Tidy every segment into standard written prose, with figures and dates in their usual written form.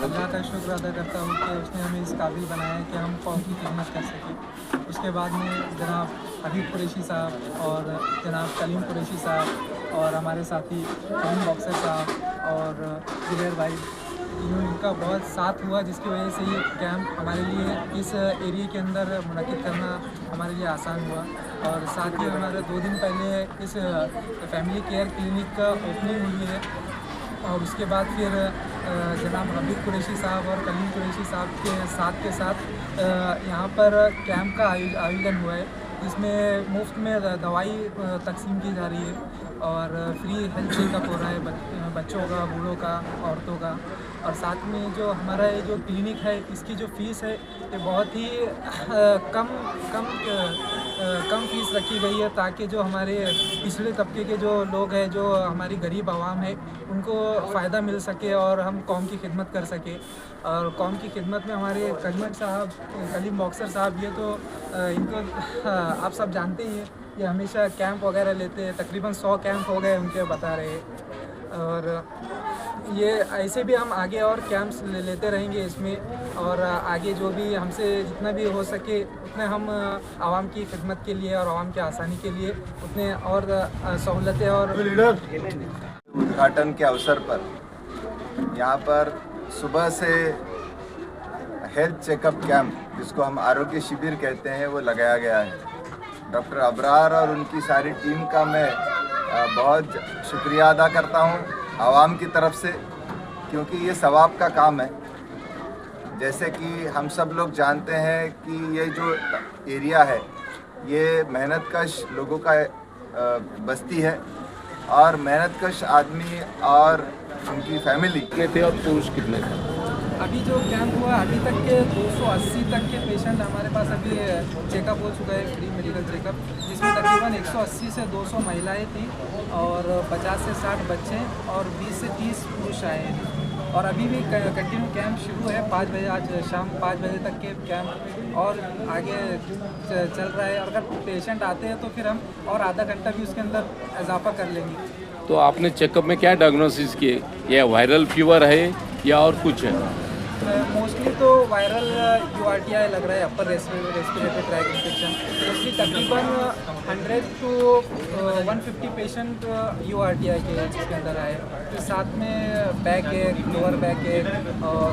अल्लाह का शुक्र अदा करता हूँ कि उसने हमें इस काबिल बनाया है कि हम कौम की खिदमत कर सकें। उसके बाद में जनाब हबीब कुरैशी साहब और जनाब कलीम कुरैशी साहब और हमारे साथी कलीम बॉक्सर साहब और जुबैर भाई, इनका बहुत साथ हुआ, जिसकी वजह से ये कैंप हमारे लिए इस एरिया के अंदर मुनक़िद करना हमारे लिए आसान हुआ। और साथ ही हमारे 2 दिन पहले इस फैमिली केयर क्लिनिक का ओपनिंग हुई है और उसके बाद फिर जनाब हबीब कुरैशी साहब और कलीम कुरैशी साहब के साथ यहाँ पर कैंप का आयोजन हुआ है, जिसमें मुफ्त में दवाई तकसीम की जा रही है और फ्री हेल्थ चेकअप हो रहा है बच्चों का, बूढ़ों का, औरतों का। और साथ में जो हमारा ये जो क्लिनिक है, इसकी जो फ़ीस है ये बहुत ही कम फ़ीस रखी गई है, ताकि जो हमारे पिछड़े तबके के जो लोग हैं, जो हमारी गरीब आवाम है, उनको फ़ायदा मिल सके और हम कौम की खिदमत कर सके। और कौम की खिदमत में हमारे कलीम बॉक्सर साहब, ये तो इनको आप सब जानते ही हैं, ये हमेशा कैंप वगैरह लेते हैं। तकरीबन 100 कैंप हो गए उनके, बता रहे। और ये ऐसे भी हम आगे और कैंप्स लेते रहेंगे इसमें, और आगे जो भी हमसे जितना भी हो सके उतने हम आवाम की खिदमत के लिए और आवाम की आसानी के लिए उतने और सहूलतें और उद्घाटन के अवसर पर यहाँ पर सुबह से हेल्थ चेकअप कैंप, जिसको हम आरोग्य शिविर कहते हैं, वो लगाया गया है। डॉक्टर अबरार और उनकी सारी टीम का मैं बहुत शुक्रिया अदा करता हूँ आवाम की तरफ से, क्योंकि ये सवाब का काम है। जैसे कि हम सब लोग जानते हैं कि ये जो एरिया है, ये मेहनतकश लोगों का बस्ती है, और मेहनतकश आदमी और उनकी फैमिली कितने थे और पुरुष कितने थे? अभी जो कैंप हुआ, अभी तक के 280 तक के पेशेंट हमारे पास अभी चेकअप हो चुका है, फ्री मेडिकल चेकअप, जिसमें तकरीबन 180 से 200 महिलाएं थी और 50 से 60 बच्चे और 20 से 30 पुरुष आए हैं। और अभी भी कंटिन्यू कैंप शुरू है 5 बजे, आज शाम 5 बजे तक के कैंप और आगे चल रहा है। अगर पेशेंट आते हैं तो फिर हम और आधा घंटा भी उसके अंदर इजाफा कर लेंगे। तो आपने चेकअप में क्या डायग्नोसिस किए? यह वायरल फीवर है या और कुछ है? मोस्टली तो वायरल URTI लग रहा है, upper respiratory tract infection. Mostly तकरीबन 100 to 150 पेशेंट URTI के जिसके अंदर आए। फिर साथ में बैक एक, लोअर बैक एक और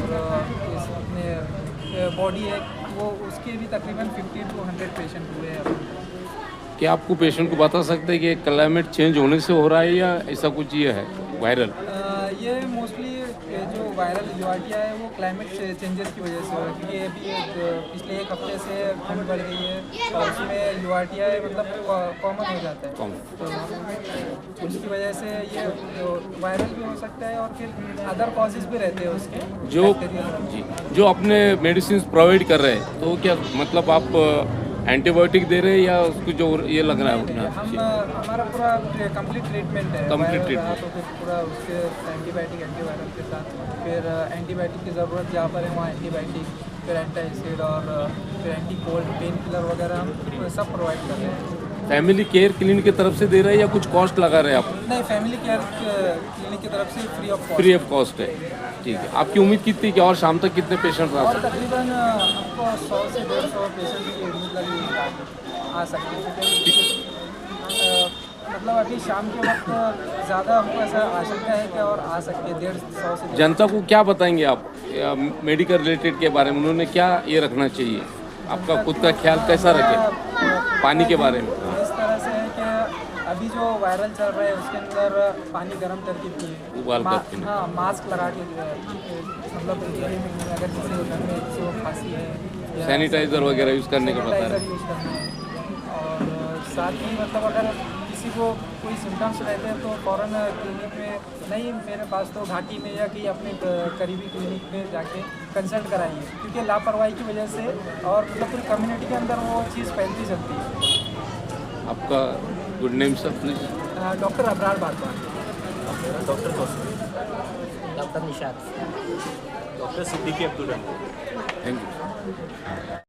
इसमें बॉडी एक, वो उसके भी तकरीबन 50 to 100 पेशेंट हुए हैं। क्या आपको पेशेंट को बता सकते हैं कि क्लाइमेट चेंज होने से हो रहा है या ऐसा कुछ ये है वायरल? ये मोस्टली जो वायरल URTI है वो क्लाइमेट चेंजेस की वजह से हो रहा है, क्योंकि अभी पिछले 1 हफ्ते से ठंड बढ़ गई है और उसमें URTI मतलब कॉमन हो जाता है। तो उसकी वजह से ये वायरल भी हो सकता है और फिर अदर कॉजेज भी रहते हैं उसके। जो अपने मेडिसिन प्रोवाइड कर रहे हैं, तो क्या मतलब आप एंटीबायोटिक दे रहे हैं या उसको जो ये लग रहा है? हमारा पूरा कंप्लीट ट्रीटमेंट है। कंप्लीट ट्रीटमेंट तो फिर पूरा उसके एंटीबायोटिक, एंटीवायरल के साथ फिर एंटीबायोटिक की ज़रूरत जहाँ पर है वहाँ एंटीबायोटिक, फिर एंटासिड और फिर एंटी कोल्ड, पेन किलर वगैरह हम सब प्रोवाइड कर रहे हैं। फैमिली केयर क्लिनिक की तरफ से दे रहे हैं या कुछ कॉस्ट लगा रहे हैं आप? नहीं, फैमिली केयर क्लिनिक की तरफ से फ्री ऑफ कॉस्ट है। ठीक है। आपकी उम्मीद कितनी कि और शाम तक कितने पेशेंट आ और तकरीबन आपको 100 से 150 पेशेंट की उम्मीद लगी आ सकते हैं। मतलब अभी शाम के वक्त ज़्यादा हमको ऐसा आशंका है कि और आ सकते हैं 150 से। जनता को क्या बताएंगे आप मेडिकल रिलेटेड के बारे में? उन्होंने क्या ये रखना चाहिए? आपका खुद का ख्याल कैसा रखें पानी के बारे में? इस तरह से है कि अभी जो वायरल चल रहा है उसके अंदर पानी गर्म करके पिए, उबाल कर पीना। हाँ, मास्क लगा के मतलब अगर किसी को घर में किसी को खांसी है, सैनिटाइज़र वगैरह यूज़ करने का बता रहे हैं। यूज़ करना है। और साथ ही मतलब अगर किसी को कोई सिम्टम्स रहते हैं तो फ़ौरन क्लिनिक में नहीं, मेरे पास तो घाटी में या कि अपने करीबी क्लिनिक में जाके कंसल्ट कराइए, क्योंकि लापरवाही की वजह से और मतलब पूरी कम्युनिटी के अंदर वो चीज़ फैलती चलती है। आपका good name sir please? Doctor Abrar Barban. Doctor Kausar, doctor Nishat, doctor Siddiqui Abdul Rahman. Thank you.